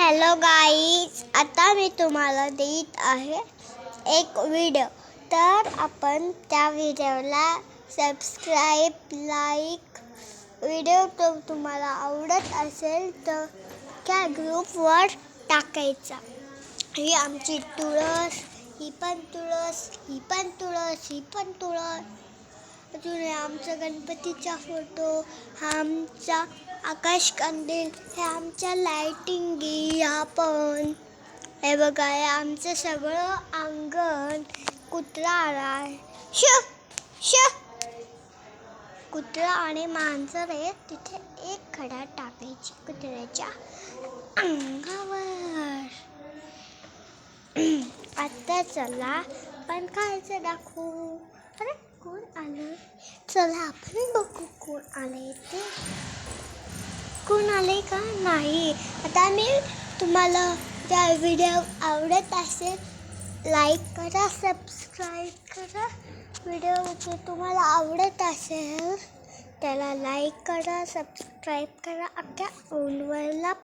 Hello guys, आता मी तुम्हाला देत आहे एक व्हिडिओ. तर आपण त्या व्हिडिओला सबस्क्राईब, लाईक, व्हिडिओ तो तुम्हाला आवडत असेल तर त्या ग्रुपवर टाकायचा. ही आमची तुळस, ही पण तुळस, ही पण तुळस, ही पण तुळस. अजून हे आमचा गणपतीचा फोटो, हा आमचा आकाश कंदील, हे आमच्या लाईटिंगी, ह्या पण हे बघा, हे आमचं सगळं अंगण. कुत्रा आलाय, श श कुत्रा आणि मांजर आहे. तिथे एक खडा टाकायची कुत्र्याच्या अंगावर. आता चला पण खायचं दाखवू. अरे कोण आलं? चला आपण बघू कोण आलंय ते. कोण आलंय का नाही. आता मी तुम्हाला त्या व्हिडिओ आवडत असेल लाईक करा, सबस्क्राईब करा. व्हिडिओ जर तुम्हाला आवडत असेल त्याला लाईक करा, सबस्क्राईब करा. अख्ख्या फोनवरला